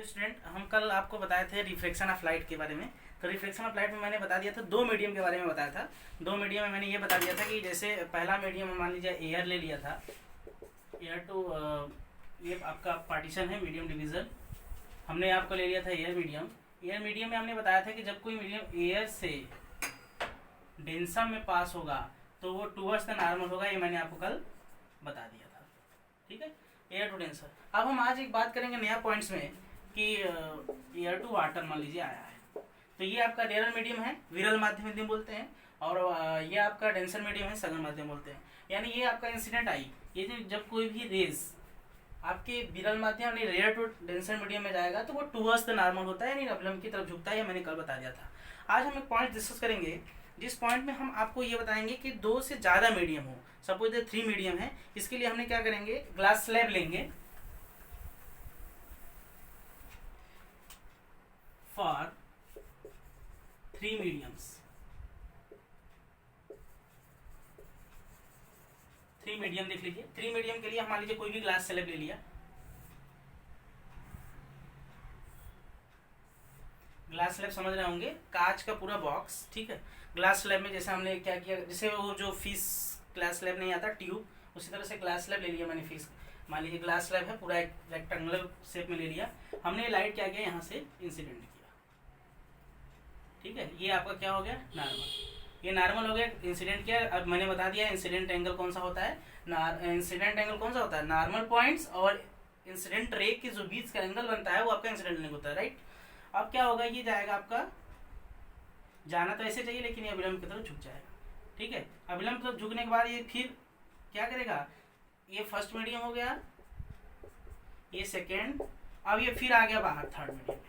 तो स्टूडेंट, हम कल आपको बताए थे रिफ्लेक्शन ऑफ लाइट के बारे में। तो रिफ्लेक्शन ऑफ लाइट में मैंने बता दिया था, दो मीडियम के बारे में बताया था। दो मीडियम में मैंने ये बता दिया था कि जैसे पहला मीडियम मान लीजिए एयर ले लिया था, एयर टू ये आपका पार्टीशन है मीडियम डिवीज़न। हमने आपको ले लिया था एयर मीडियम। एयर मीडियम में हमने बताया था कि जब कोई मीडियम एयर से डेंसम में पास होगा तो वो टूवर्ड्स द नॉर्मल होगा। ये मैंने आपको कल बता दिया था, ठीक है, एयर टू डेंसर। अब हम आज एक बात करेंगे नया पॉइंट्स में कि एयर टू वाटर मान लीजिए आया है, तो ये आपका रेयर मीडियम है, विरल माध्यम हिंदी में बोलते हैं, और ये आपका डेंसर मीडियम है, सघन माध्यम बोलते हैं। यानी ये आपका इंसिडेंट आई, ये जब कोई भी रेज आपके विरल माध्यम यानी रेयर टू डेंसर मीडियम में जाएगा तो वो टूवर्ड्स द नॉर्मल होता है, यानी अवलंब की तरफ झुकता है। ये मैंने कल बता दिया था। आज हम एक पॉइंट डिस्कस करेंगे, जिस पॉइंट में हम आपको ये बताएंगे कि दो से ज़्यादा मीडियम हो। सपोज द 3 मीडियम है, इसके लिए हमने क्या करेंगे, ग्लास स्लैब लेंगे फॉर 3 मीडियम्स। 3 मीडियम देख लीजिए। 3 मीडियम के लिए हम मान लीजिए कोई भी ग्लास स्लैब ले लिया। ग्लास स्लैब समझ रहे होंगे, कांच का पूरा बॉक्स, ठीक है। ग्लास स्लैब में जैसे हमने क्या किया, जैसे वो जो फिश ग्लास स्लैब नहीं आता ट्यूब, उसी तरह से ग्लास स्लैब ले लिया मैंने फिश। मान लीजिए ग्लास स्लैब है, पूरा एक रेक्टेंगुलर शेप में ले लिया हमने। लाइट क्या किया, यहाँ से इंसिडेंट किया, ठीक है। ये आपका क्या हो गया, नॉर्मल। ये नॉर्मल हो गया, इंसिडेंट किया। अब मैंने बता दिया इंसिडेंट एंगल कौन सा होता है, इंसिडेंट एंगल कौन सा होता है, नॉर्मल पॉइंट्स और इंसिडेंट रे के जो बीच का एंगल बनता है वो आपका इंसिडेंट एंगल होता है, राइट। अब क्या होगा, ये जाएगा आपका, जाना तो ऐसे चाहिए लेकिन ये अभिलंब की तरफ झुक जाएगा, ठीक है। अभिलंब की तरफ झुकने के बाद ये फिर क्या करेगा, ये फर्स्ट मीडियम हो गया, ये सेकेंड, अब ये फिर आ गया बाहर थर्ड मीडियम में।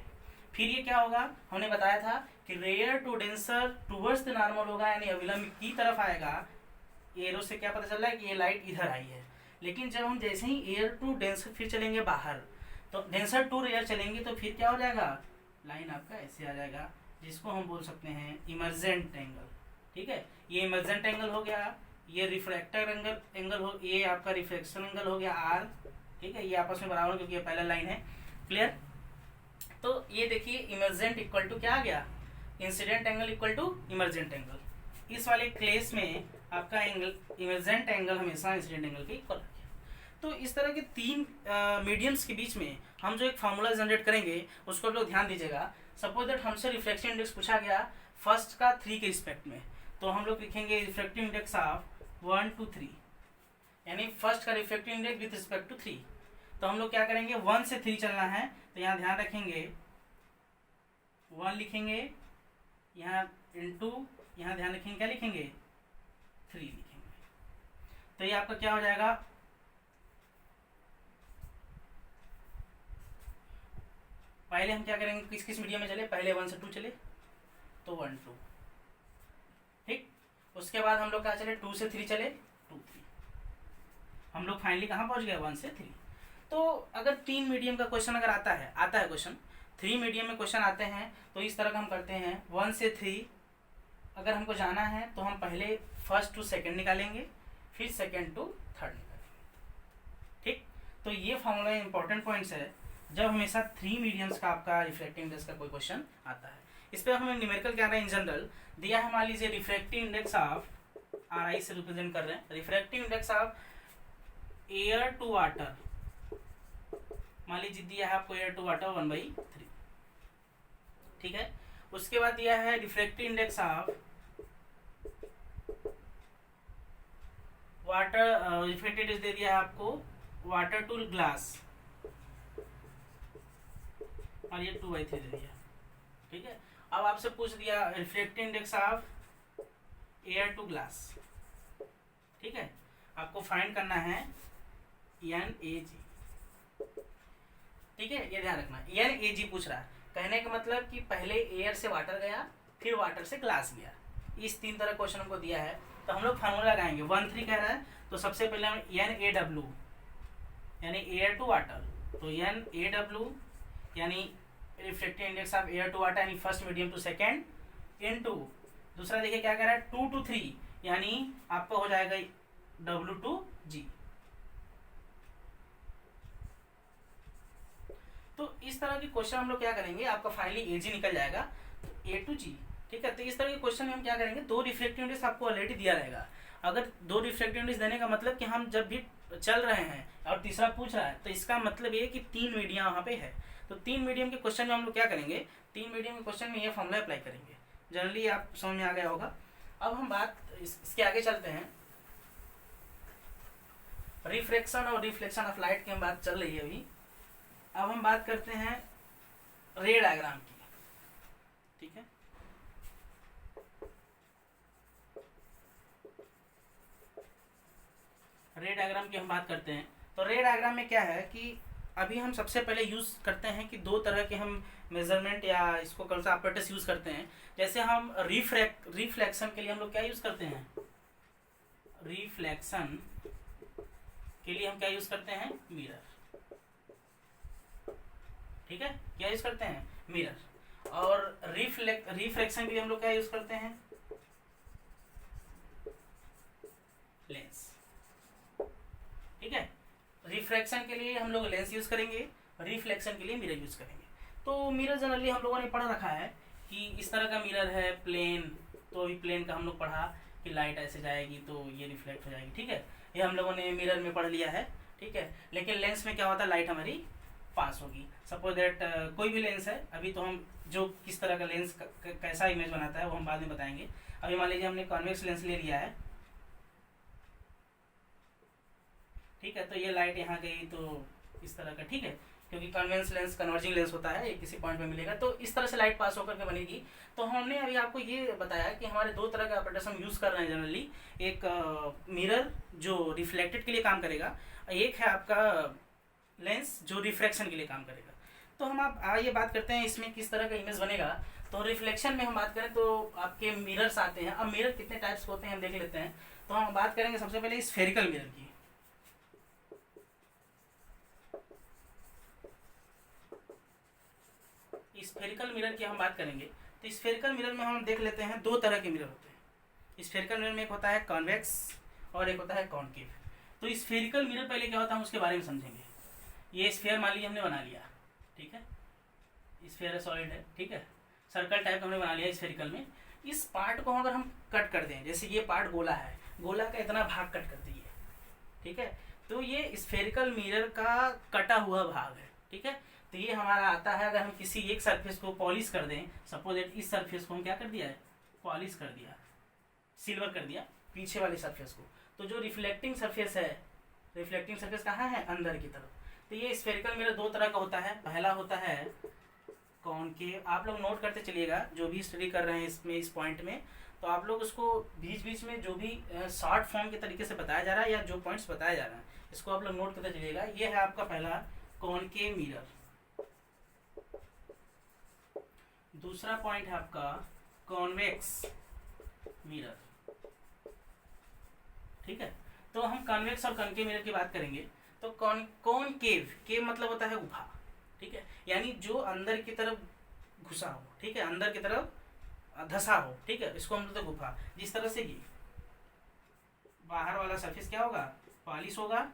फिर ये क्या होगा, हमने बताया था कि rare to denser towards the normal होगा, यानी अभिलंब की तरफ आएगा। एरो से क्या पता चल रहा है कि ये लाइट इधर आई है। लेकिन जब हम जैसे ही एयर टू डेंसर फिर चलेंगे बाहर, तो डेंसर टू रेयर चलेंगे तो फिर क्या हो जाएगा, लाइन आपका ऐसे आ जाएगा, जिसको हम बोल सकते हैं इमर्जेंट एंगल, ठीक है। ये इमर्जेंट एंगल हो गया, ये रिफ्रैक्टर एंगल हो, ये आपका रिफ्लेक्शन एंगल हो गया आर, ठीक है। ये आपस में बराबर क्योंकि ये पहला लाइन है, क्लियर। तो ये देखिए इमर्जेंट इक्वल टू क्या आ गया, incident angle equal to emergent angle. इस वाले केस में आपका एंगल इमर्जेंट एंगल हमेशा इंसिडेंट एंगल के इक्वल रखें। तो इस तरह के 3 मीडियम्स के बीच में हम जो एक फार्मूला जनरेट करेंगे उसको आप लोग ध्यान दीजिएगा। सपोज दैट हमसे रिफ्लेक्शन इंडेक्स पूछा गया फर्स्ट का 3 के रिस्पेक्ट में, तो हम लोग लिखेंगे रिफ्लेक्टिव इंडेक्स ऑफ 1 to 3, यानी फर्स्ट का reflective index with respect to 3। तो हम लोग क्या करेंगे, 1 से 3 चलना है, तो यहाँ ध्यान रखेंगे 1 लिखेंगे, यहाँ इंटू, यहाँ ध्यान रखेंगे क्या लिखेंगे, 3 लिखेंगे। तो ये आपका क्या हो जाएगा, पहले हम क्या करेंगे, किस किस मीडियम में चले, पहले 1 से 2 चले तो 1 2, ठीक। उसके बाद हम लोग क्या चले, 2 से 3 चले 2 3, हम लोग फाइनली कहाँ पहुँच गए, 1 से 3। तो अगर 3 मीडियम का क्वेश्चन अगर आता है क्वेश्चन, 3 मीडियम में क्वेश्चन आते हैं, तो इस तरह का हम करते हैं 1 से 3 अगर हमको जाना है तो हम पहले फर्स्ट टू सेकेंड निकालेंगे, फिर सेकेंड टू थर्ड निकालेंगे, ठीक। तो ये फॉर्मूला इंपॉर्टेंट पॉइंट्स है जब हमेशा 3 मीडियम्स का आपका रिफ्लेक्टिव इंडेक्स का कोई क्वेश्चन आता है। इस पर हमें न्यूमेरिकल क्या है, इन जनरल दिया है, मान लीजिए रिफ्लेक्टिव इंडेक्स ऑफ RI से रिप्रेजेंट कर रहे हैं, reflective index of air to water, मान लीजिए दिया है आपको एयर टू वाटर 1/3, ठीक है। उसके बाद दिया है reflective index of water, reflective index दे दिया है आपको वाटर टू ग्लास, और ये 2/3 दे दिया, ठीक है। अब आपसे पूछ दिया reflective index of air to glass, ठीक है। आपको फाइंड करना है NAG, ठीक है। ये ध्यान रखना, NAG पूछ रहा है, कहने का मतलब कि पहले एयर से वाटर गया, फिर वाटर से ग्लास गया। इस 3 तरह क्वेश्चन हमको दिया है, तो हम लोग फार्मूला लगाएंगे। 1 3 कह रहा है, तो सबसे पहले हम NAW यानी एयर टू वाटर, तो NAW यानी reflective index of air to water यानी first medium to second, into दूसरा देखिए क्या कह रहा है 2 to 3, यानी आपका हो जाएगा W to G। तो इस तरह के क्वेश्चन हम लोग क्या करेंगे, आपका फाइनली AG निकल जाएगा A to G, ठीक है। तो इस तरह के क्वेश्चन में हम क्या करेंगे, 2 रिफ्लेक्टिव इंडेक्स आपको ऑलरेडी दिया रहेगा। अगर 2 रिफ्लेक्टिव इंडेक्स देने का मतलब कि हम जब भी चल रहे हैं और तीसरा पूछ रहा है, तो इसका मतलब ये कि 3 मीडियम वहाँ पे है। तो 3 मीडियम के क्वेश्चन में हम लोग क्या करेंगे, 3 मीडियम के क्वेश्चन में ये फॉर्मूला अप्लाई करेंगे। जनरली आप समझ में आ गया होगा। अब हम बात इसके आगे चलते हैं। रिफ्रैक्शन और रिफ्लेक्शन ऑफ लाइट की हम बात चल रही है अभी। अब हम बात करते हैं रे डायग्राम की, ठीक है। रे डायग्राम की हम बात करते हैं। तो रे डायग्राम में क्या है कि अभी हम सबसे पहले यूज़ करते हैं कि 2 तरह के हम मेजरमेंट या इसको कौन सा अपरेटस यूज़ करते हैं। जैसे हम रिफ्लेक्शन के लिए हम लोग क्या यूज़ करते हैं, रिफ्लेक्शन के लिए हम क्या यूज़ करते हैं, मिरर, ठीक है। क्या यूज़ करते हैं, मिरर। और रिफ्लेक्शन के लिए हम लोग क्या यूज़ करते हैं, लेंस, ठीक है। रिफ्रैक्शन के लिए हम लोग लेंस यूज़ करेंगे, रिफ्लेक्शन के लिए मिरर यूज़ करेंगे। तो मिरर जनरली हम लोगों ने पढ़ रखा है कि इस तरह का मिरर है प्लेन, तो अभी प्लेन का हम लोग पढ़ा कि लाइट ऐसे जाएगी तो ये रिफ्लेक्ट हो जाएगी, ठीक है। ये हम लोगों ने मिरर में पढ़ लिया है, ठीक है। लेकिन लेंस में क्या होता है, लाइट हमारी पास होगी। सपोज दैट कोई भी लेंस है, अभी तो हम जो किस तरह का लेंस कैसा इमेज बनाता है वो हम बाद में बताएंगे। अभी मान लीजिए हमने कॉन्वेक्स लेंस ले लिया है, ठीक है। तो ये लाइट यहाँ गई तो इस तरह का, ठीक है, क्योंकि कन्वेंस लेंस कन्वर्जिंग लेंस होता है, किसी पॉइंट में मिलेगा तो इस तरह से लाइट पास होकर के बनेगी। तो हमने अभी आपको ये बताया कि हमारे 2 तरह के ऑपरेटर्स हम यूज़ कर रहे हैं जनरली। एक मिरर जो रिफ्लेक्टेड के लिए काम करेगा, एक है आपका लेंस जो रिफ्रैक्शन के लिए काम करेगा। तो हम आप आइए बात करते हैं इसमें किस तरह का इमेज बनेगा। तो रिफ्लेक्शन में हम बात करें तो आपके मिरर्स आते हैं। अब मिरर कितने टाइप्स के होते हैं हम देख लेते हैं। तो हम बात करेंगे सबसे पहले स्फेरिकल मिरर की। स्फेरिकल मिरर की हम बात करेंगे तो स्फेरिकल मिरर में हम देख लेते हैं 2 तरह के मिरर होते हैं। स्फेरिकल मिरर में एक होता है कॉन्वेक्स और एक होता है कॉन्केव। तो स्फेरिकल मिरर पहले क्या होता है उसके बारे में समझेंगे। ये स्फेयर मान लीजिए हमने बना लिया, ठीक है, स्फेयर सॉलिड है, ठीक है, सर्कल टाइप हमने बना लिया स्फेरिकल में। इस पार्ट को अगर हम कट कर दें, जैसे ये पार्ट गोला है, गोला का इतना भाग कट कर दीजिए, ठीक है, तो ये स्फेरिकल मिरर का कटा हुआ भाग है, ठीक है। तो ये हमारा आता है, अगर हम किसी एक सरफेस को पॉलिश कर दें, सपोज दैट इस सरफेस को हम क्या कर दिया है, पॉलिश कर दिया, सिल्वर कर दिया पीछे वाले सरफेस को, तो जो रिफ्लेक्टिंग सरफेस है, रिफ्लेक्टिंग सरफेस कहाँ है, अंदर की तरफ। तो ये स्फेरिकल मिरर 2 तरह का होता है। पहला होता है कॉनकेव, आप लोग नोट करते चलिएगा जो भी स्टडी कर रहे हैं इसमें, इस पॉइंट में, तो आप लोग उसको बीच बीच में जो भी शॉर्ट फॉर्म के तरीके से बताया जा रहा है या जो पॉइंट्स बताया जा रहा है इसको आप लोग नोट करते चलिएगा। ये है आपका पहला कॉनकेव मिरर। दूसरा पॉइंट है आपका कॉन्वेक्स मिरर, ठीक है। तो हम कॉन्वेक्स और कॉनकेव मिरर की बात करेंगे। तो कॉनकेव, केव मतलब होता है उभा, ठीक है, यानी जो अंदर की तरफ घुसा हो, ठीक है, अंदर की तरफ धसा हो, ठीक है, इसको हम बोलते हैं गुफा। जिस तरह से ये बाहर वाला सरफेस क्या होगा, पॉलिश होगा,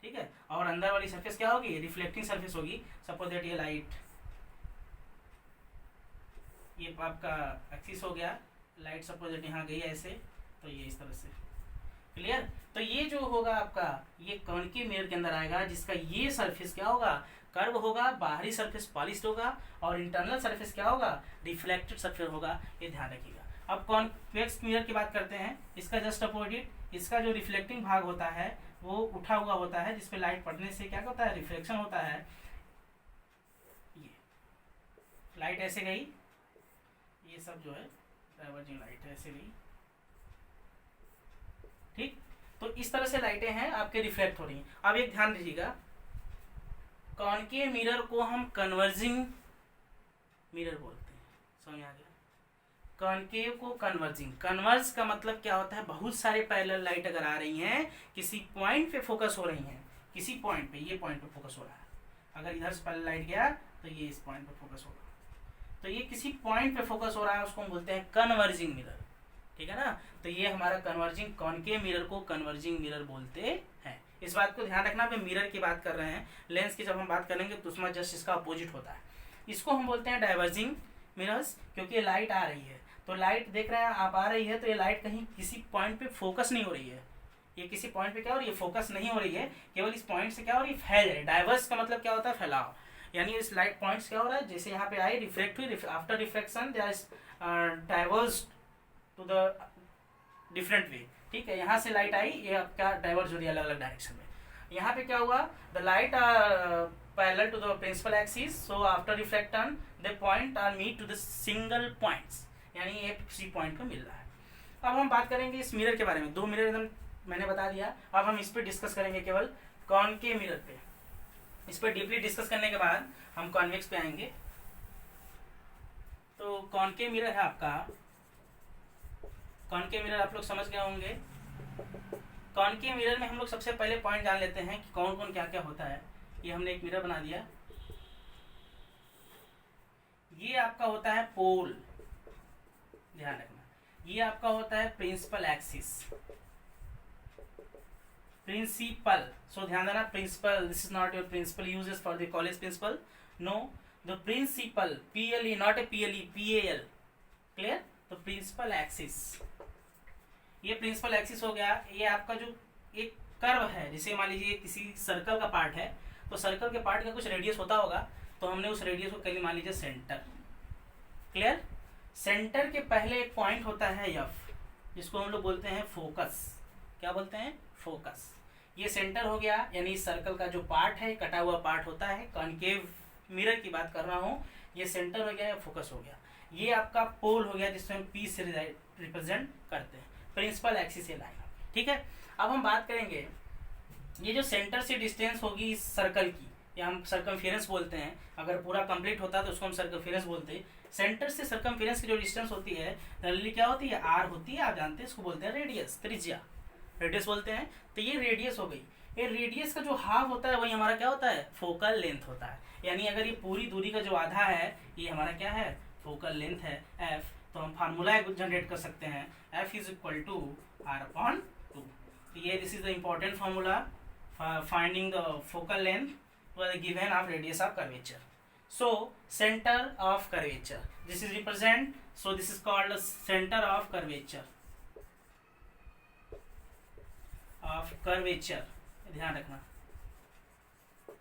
ठीक है, और अंदर वाली सरफेस क्या होगी, रिफ्लेक्टिंग सरफेस होगी। सपोज दैट ये लाइट, ये आपका एक्सिस हो गया, लाइट सपोज दैट यहाँ गई ऐसे, तो ये इस तरह से, क्लियर। तो ये जो होगा आपका, ये कॉनकेव मिरर के अंदर आएगा, जिसका ये सरफेस क्या होगा, कर्व होगा, बाहरी सरफेस पॉलिश्ड होगा, और इंटरनल सरफेस क्या होगा, रिफ्लेक्टेड सरफेस होगा। ये ध्यान रखिएगा। अब कॉन्वेक्स मिरर की बात करते हैं। इसका जस्ट अपोजिट, इसका जो रिफ्लेक्टिंग भाग होता है वो उठा हुआ होता है, जिसपे लाइट पड़ने से क्या होता है, रिफ्लेक्शन होता है। ये लाइट ऐसे गई, ये सब जो है डाइवर्जिंग लाइट ऐसे गई, ठीक। तो इस तरह से लाइटें हैं आपके रिफ्लेक्ट हो रही हैं। अब एक ध्यान दीजिएगा, कॉनकेव मिरर को हम कन्वर्जिंग मिरर बोलते हैं, समझ आ गया। कॉनकेव को कन्वर्जिंग, कन्वर्ज का मतलब क्या होता है, बहुत सारे पैरेलल लाइट अगर आ रही हैं, किसी पॉइंट पे फोकस हो रही हैं, किसी पॉइंट पे, ये पॉइंट पे फोकस हो रहा है, अगर इधर से पैरेलल लाइट गया तो ये इस पॉइंट पे फोकस होगा, तो ये किसी पॉइंट पे फोकस हो रहा है, उसको हम बोलते हैं कन्वर्जिंग मिरर, ठीक है ना। तो ये हमारा कन्वर्जिंग, कॉनकेव मिरर को कन्वर्जिंग मिरर बोलते हैं। इस बात को ध्यान रखना, पे मिरर की बात कर रहे हैं। लेंस की जब हम बात करेंगे तो उसमें जस्ट इसका अपोजिट होता है। इसको हम बोलते हैं डाइवर्जिंग मिरर्स, क्योंकि लाइट आ रही है तो लाइट देख रहे हैं आप आ रही है तो ये लाइट कहीं किसी पॉइंट पे फोकस नहीं हो रही है, ये किसी पॉइंट पे क्या हो रही है, फोकस नहीं हो रही है, केवल इस पॉइंट से क्या हो रही है, फैल रही है। डाइवर्स का मतलब क्या होता है, फैलाव, यानी इस लाइट पॉइंट्स क्या हो रहा है, जैसे यहाँ पे आई रिफ्लेक्ट हुई, after reflection they are diverse to the different way, ठीक है। यहाँ से लाइट आई, ये क्या डाइवर्ज हो रही है अलग अलग डायरेक्शन में। यहाँ पे क्या हुआ, the light are parallel to the principal axis, so after reflection the point are meet to the single points, यानी ये किसी पॉइंट को मिल रहा है। अब हम बात करेंगे इस मिरर के बारे में, दो मिरर एकदम मैंने बता दिया। अब हम इस पर डिस्कस करेंगे केवल कॉनकेव मिरर पे। इस पर डीपली डिस्कस करने के बाद हम कॉन्वेक्स पे आएंगे। तो कॉनकेव मिरर है आपका, कॉनकेव मिरर आप लोग समझ गए होंगे। कॉनकेव मिरर में हम लोग सबसे पहले पॉइंट जान लेते हैं कि कौन कौन क्या क्या होता है। ये हमने एक मिरर बना दिया, ये आपका होता है पोल, ध्यान रखना। ये आपका होता है प्रिंसिपल एक्सिस, प्रिंसिपल, सो ध्यान देना principal, this is not your principle uses for the college principal, no, the principal, PLE not a PLE, PAL, clear. तो प्रिंसिपल एक्सिस, ये प्रिंसिपल एक्सिस हो गया। ये आपका जो एक कर्व है, जैसे मान लीजिए किसी सर्कल का पार्ट है, तो सर्कल के पार्ट का कुछ रेडियस होता होगा, तो हमने उस रेडियस को कहीं मान लीजिए सेंटर, क्लियर। सेंटर के पहले एक पॉइंट होता है F, जिसको हम लोग बोलते हैं फोकस, क्या बोलते हैं, फोकस। ये सेंटर हो गया, यानी इस सर्कल का जो पार्ट है, कटा हुआ पार्ट होता है, कॉनकेव मिरर की बात कर रहा हूँ, ये सेंटर हो गया या फोकस हो गया। ये आपका पोल हो गया, जिसमें हम P से रिप्रेजेंट करते हैं, प्रिंसिपल एक्सिस ये लाइन, ठीक है। अब हम बात करेंगे ये जो सेंटर से डिस्टेंस होगी इस सर्कल की, या हम सर्कमफेरेंस बोलते हैं, अगर पूरा कंप्लीट होता है तो उसको हम सर्कमफेरेंस बोलते हैं। सेंटर से सर्कमफेरेंस की जो डिस्टेंस होती है जनरली क्या होती है, R होती है, आप जानते हैं, इसको बोलते हैं रेडियस, त्रिज्या, रेडियस बोलते हैं। तो ये रेडियस हो गई, ये रेडियस का जो हाफ होता है वही हमारा क्या होता है, फोकल लेंथ होता है। यानी अगर ये पूरी दूरी का जो आधा है, ये हमारा क्या है, फोकल लेंथ है F, तो हम फार्मूला जनरेट कर सकते हैं, F is equal to R/2। तो ये this is the important formula finding the focal length to the given of radius of curvature. So center of curvature, this is represent, so this is called the center of curvature, ध्यान रखना,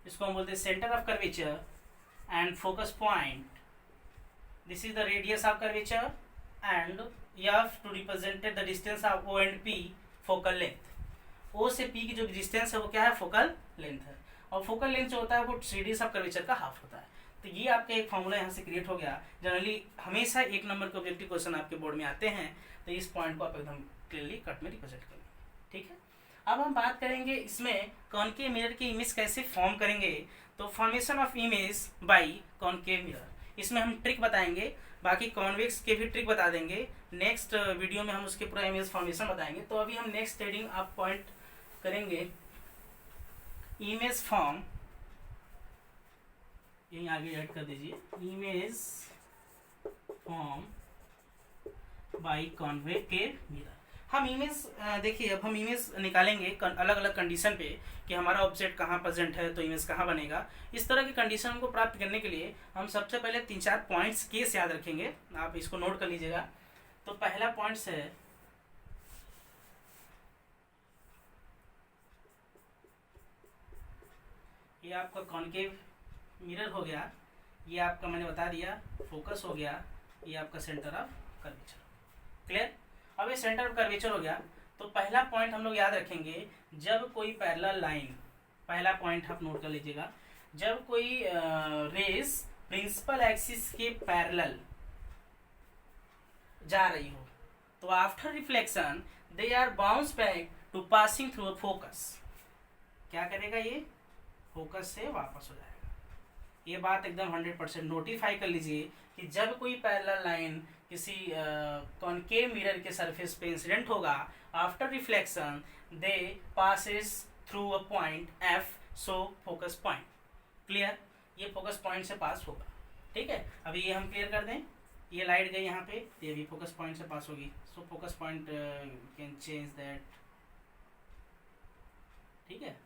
इसको हम बोलते हैं centre of curvature and focus point. This is the radius of curvature and F to represented the distance of O and P, focal length. O से P की जो distance है वो क्या है, फोकल लेंथ है, और फोकल लेंथ जो होता है वो रेडियस ऑफ कर्वेचर का हाफ होता है। तो ये आपका एक फॉर्मूला यहाँ से क्रिएट हो गया। जनरली हमेशा एक नंबर के ऑब्जेक्टिव क्वेश्चन आपके बोर्ड में आते हैं, तो इस पॉइंट को आप एकदम क्लियरली कट में रिप्रेजेंट करेंगे, ठीक है। अब हम बात करेंगे इसमें कॉनकेव मिरर की इमेज कैसे फॉर्म करेंगे। तो formation of image by concave mirror, इसमें हम ट्रिक बताएंगे, बाकी कॉन्वेक्स के भी ट्रिक बता देंगे। नेक्स्ट वीडियो में हम उसके पूरा इमेज फॉर्मेशन बताएंगे। तो अभी हम नेक्स्ट हेडिंग आप पॉइंट करेंगे इमेज फॉर्म, यहीं आगे ऐड कर दीजिए, image form by concave mirror. हम इमेज देखिए, अब हम इमेज निकालेंगे अलग अलग कंडीशन पे कि हमारा ऑब्जेक्ट कहाँ प्रेजेंट है तो इमेज कहाँ बनेगा। इस तरह की कंडीशन को प्राप्त करने के लिए हम सबसे पहले 3-4 पॉइंट्स केस याद रखेंगे, आप इसको नोट कर लीजिएगा। तो पहला पॉइंट्स है, ये आपका कॉनकेव मिरर हो गया, ये आपका मैंने बता दिया फोकस हो गया, ये आपका सेंटर ऑफ कर्वेचर, क्लियर। अब ये सेंटर ऑफ कर्वेचर हो गया, तो पहला पॉइंट हम लोग याद रखेंगे, जब कोई पैरेलल लाइन, पहला पॉइंट आप नोट कर लीजिएगा, जब कोई रेस प्रिंसिपल एक्सिस के पैरेलल जा रही हो, तो after reflection they are bounce back to passing through a focus. क्या करेगा ये, फोकस से वापस हो जाएगा। ये बात एकदम 100% नोटिफाई कर लीजिए कि जब कोई पैरेलल लाइन किसी कॉनकेव मिरर के सरफेस पे इंसिडेंट होगा, after reflection they passes through a point F, so focus point, clear. ये फोकस पॉइंट से पास होगा, ठीक है। अभी ये हम क्लियर कर दें, ये लाइट गई यहाँ पे, ये भी फोकस पॉइंट से पास होगी, so focus point can change that, ठीक है।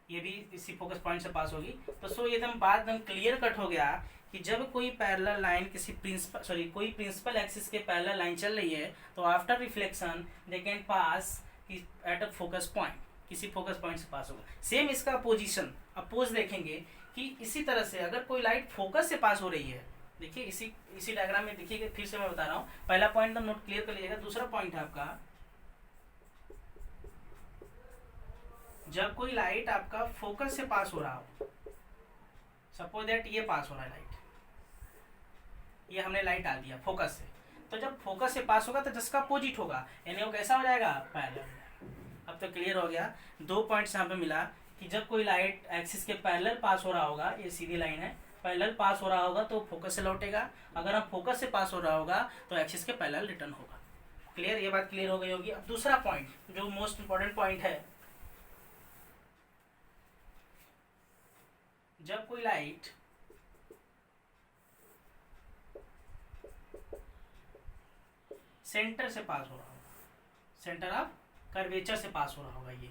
ये भी इसी फोकस पॉइंट से पास होगी। तो सो ये एकदम बात एकदम क्लियर कट हो गया कि जब कोई पैरेलल लाइन किसी कोई प्रिंसिपल एक्सिस के पैरेलल लाइन चल रही है तो after reflection they can pass at a focus point, किसी फोकस पॉइंट से पास होगा। सेम इसका अपोजिशन अपोज देखेंगे कि इसी तरह से अगर कोई लाइट फोकस से पास हो रही है, देखिए इसी डायग्राम में देखिए, फिर से मैं बता रहा हूँ, पहला पॉइंट एकदम नोट क्लियर कर लीजिएगा। दूसरा पॉइंट है आपका, जब कोई लाइट आपका फोकस से पास हो रहा हो, सपोज दैट ये पास हो रहा है लाइट, ये हमने लाइट डाल दिया फोकस से, तो जब फोकस से पास होगा तो जिसका अपोजिट होगा, यानी वो कैसा हो जाएगा, पैरेलल। अब तो क्लियर हो गया, 2 पॉइंट्स यहाँ पे मिला कि जब कोई लाइट एक्सिस के पैरेलल पास हो रहा होगा, ये सीधी लाइन है, पैरेलल पास हो रहा होगा तो फोकस से लौटेगा, अगर हम फोकस से पास हो रहा होगा तो एक्सिस के पैरेलल रिटर्न होगा। क्लियर, ये बात क्लियर हो गई होगी। अब दूसरा पॉइंट जो मोस्ट इंपॉर्टेंट पॉइंट है, जब कोई लाइट सेंटर से पास हो रहा होगा, सेंटर ऑफ कर्वेचर से पास हो रहा होगा ये,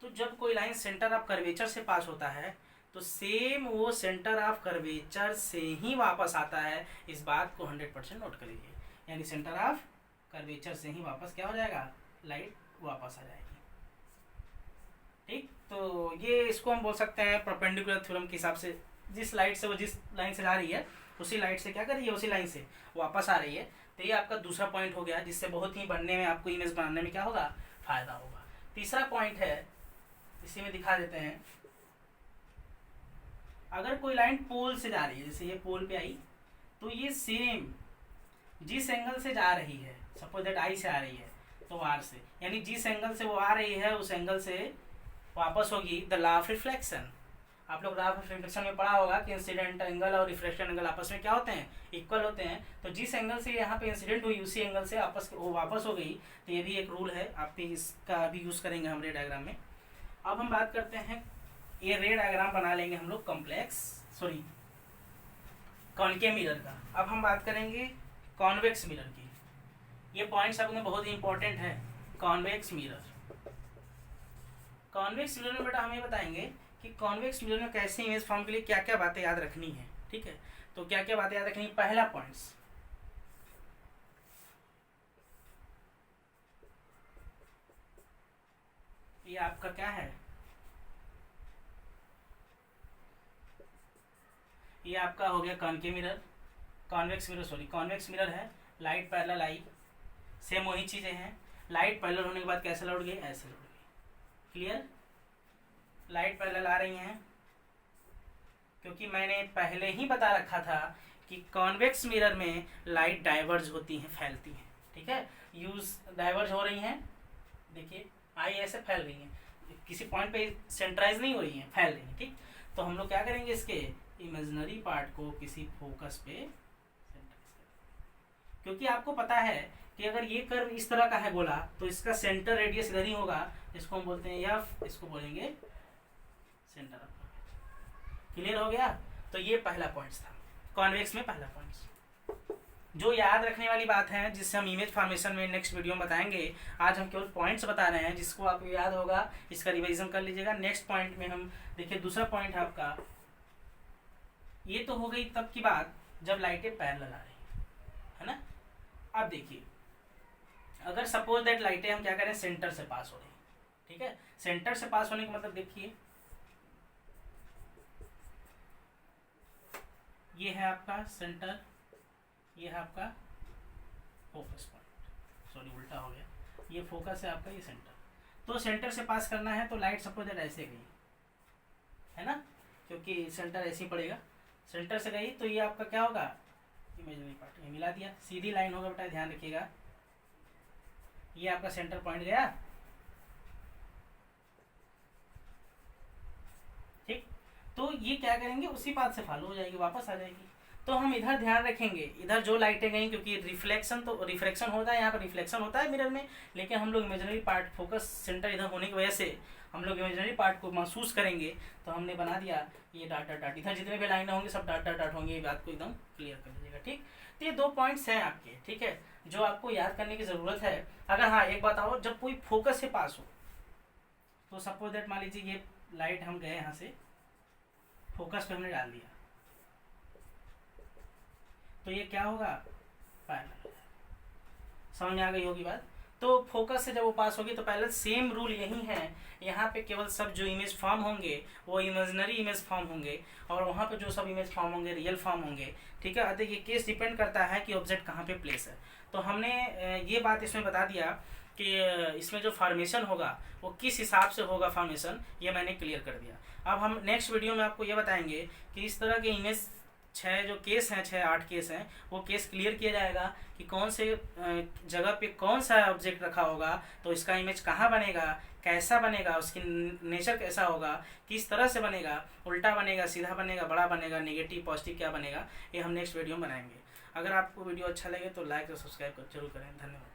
तो जब कोई लाइन सेंटर ऑफ कर्वेचर से पास होता है तो सेम वो सेंटर ऑफ कर्वेचर से ही वापस आता है। इस बात को 100% नोट कर लीजिए, यानी सेंटर ऑफ कर्वेचर से ही वापस क्या हो जाएगा, लाइट वापस आ जाएगी। ठीक, तो ये इसको हम बोल सकते हैं परपेंडिकुलर थ्योरम के हिसाब से, जिस लाइट से वो जिस लाइन से जा रही है उसी लाइट से क्या कर रही है, उसी लाइन से वापस आ रही है। तो ये आपका दूसरा पॉइंट हो गया, जिससे बहुत ही बनने में, आपको इमेज बनाने में क्या होगा, फायदा होगा। तीसरा पॉइंट है, इसी में दिखा देते हैं, अगर कोई लाइन पोल से जा रही है, जैसे ये पोल पे आई, तो ये सेम जिस एंगल से जा रही है, सपोज दैट आई से आ रही है तो आर से, यानी जिस एंगल से वो आ रही है उस एंगल से वापस होगी। द लॉ ऑफ रिफ्लेक्शन, आप लोग लॉ ऑफ रिफ्लेक्शन में पढ़ा होगा कि इंसिडेंट एंगल और रिफ्लेक्शन एंगल आपस में क्या होते हैं, इक्वल होते हैं। तो जिस एंगल से यहाँ पे इंसिडेंट हुई उसी एंगल से वो वापस हो गई। तो ये भी एक रूल है, आप भी इसका भी यूज़ करेंगे हम रे डायग्राम में। अब हम बात करते हैं, ये रे डायग्राम बना लेंगे हम लोग कॉनकेव मिरर का। अब हम बात करेंगे कॉन्वेक्स मिरर की। ये पॉइंट्स आपको बहुत ही इंपॉर्टेंट है। कॉन्वेक्स मिरर, कॉन्वेक्स मिरर में बेटा हमें बताएंगे कि कॉन्वेक्स मिरर में कैसे इमेज फॉर्म के लिए क्या क्या बातें याद रखनी है। ठीक है, तो क्या क्या बातें याद रखनी है। पहला पॉइंट्स, ये आपका क्या है, ये आपका हो गया कॉनकेव मिरर, कॉन्वेक्स मिरर है। लाइट पैरेलल आई, सेम वही चीज़ें हैं। लाइट पैरेलल होने के बाद कैसे लौट गई, ऐसे लौट गई। क्लियर, लाइट पैरेलल आ रही हैं, क्योंकि मैंने पहले ही बता रखा था कि कॉन्वेक्स मिरर में लाइट डाइवर्ज होती हैं, फैलती हैं। ठीक है, डाइवर्ज हो रही हैं, देखिए आई ऐसे फैल रही हैं, किसी पॉइंट पे सेंट्राइज नहीं हो रही हैं, फैल रही हैं। ठीक, तो हम लोग क्या करेंगे, इसके इमेजिनरी पार्ट को किसी फोकस पे सेंट्राइज करेंगे, क्योंकि आपको पता है कि अगर ये कर्व इस तरह का है गोला तो इसका सेंटर रेडियस इधर ही होगा, इसको हम बोलते हैं एफ, इसको बोलेंगे सेंटर ऑफ कर्वेचर। क्लियर हो गया। तो ये पहला पॉइंट्स था कॉन्वेक्स में, पहला पॉइंट्स जो याद रखने वाली बात है, जिससे हम इमेज फॉर्मेशन में नेक्स्ट वीडियो में बताएंगे। आज हम केवल पॉइंट्स बता रहे हैं, जिसको आपको याद होगा इसका रिवीजन कर लीजिएगा। नेक्स्ट पॉइंट में हम देखिए, दूसरा पॉइंट है आपका, ये तो हो गई तब की बात जब लाइटें पैरेलल आ रही है ना। अब देखिए, अगर सपोज दैट लाइटें हम क्या करें, सेंटर से पास हो रही, ठीक है, सेंटर से पास होने का मतलब देखिए, ये है आपका सेंटर, ये है आपका फोकस पॉइंट, सॉरी उल्टा हो गया, ये फोकस है आपका, ये सेंटर। तो सेंटर से पास करना है तो लाइट सपोज दैट ऐसे गई है ना, क्योंकि सेंटर ऐसे ही पड़ेगा, सेंटर से गई तो ये आपका क्या होगा, इमेजिनरी पार्ट, ये मिला दिया, सीधी लाइन होगा बेटा, ध्यान रखिएगा। ये आपका सेंटर पॉइंट गया, ठीक, तो ये क्या करेंगे, उसी पाथ से फॉलो हो जाएगी, वापस आ जाएगी। तो हम इधर ध्यान रखेंगे, इधर जो लाइटें गई, क्योंकि रिफ्लेक्शन होता है, यहाँ पर रिफ्लेक्शन होता है मिरर में, लेकिन हम लोग इमेजिनरी पार्ट, फोकस सेंटर इधर होने की वजह से हम लोग इमेजिनरी पार्ट को महसूस करेंगे। तो हमने बना दिया ये डॉट डॉट डॉट, इधर जितने भी लाइनें होंगी सब डॉट डॉट डॉट होंगी, ये बात को एकदम क्लियर कर लीजिएगा। ठीक, तो ये 2 पॉइंट्स हैं आपके, ठीक है, जो आपको याद करने की ज़रूरत है। अगर हाँ एक बात आओ, जब कोई फोकस से पास हो, तो सपोज दैट मान लीजिए ये लाइट हम गए यहाँ से, फोकस पे हमने डाल दिया, तो ये क्या होगा, पैरेलल। समझ में आ गई होगी बात। तो फोकस से जब वो पास होगी तो पैरेलल, सेम रूल यही है, यहाँ पे केवल सब जो इमेज फॉर्म होंगे वो इमेजनरी इमेज फॉर्म होंगे, और वहाँ पे जो सब इमेज फॉर्म होंगे रियल फॉर्म होंगे, ठीक है। देखिए केस डिपेंड करता है कि ऑब्जेक्ट कहाँ पे प्लेस है। तो हमने ये बात इसमें बता दिया कि इसमें जो फॉर्मेशन होगा वो किस हिसाब से होगा फॉर्मेशन, ये मैंने क्लियर कर दिया। अब हम नेक्स्ट वीडियो में आपको ये बताएंगे कि इस तरह के इमेज 6 जो केस हैं, 6-8 केस हैं, वो केस क्लियर किया जाएगा कि कौन से जगह पे कौन सा ऑब्जेक्ट रखा होगा, तो इसका इमेज कहाँ बनेगा, कैसा बनेगा, उसकी नेचर कैसा होगा, किस तरह से बनेगा, उल्टा बनेगा, सीधा बनेगा, बड़ा बनेगा, नेगेटिव पॉजिटिव क्या बनेगा, ये हम नेक्स्ट वीडियो में बनाएंगे। अगर आपको वीडियो अच्छा लगे तो लाइक और सब्सक्राइब जरूर करें। धन्यवाद।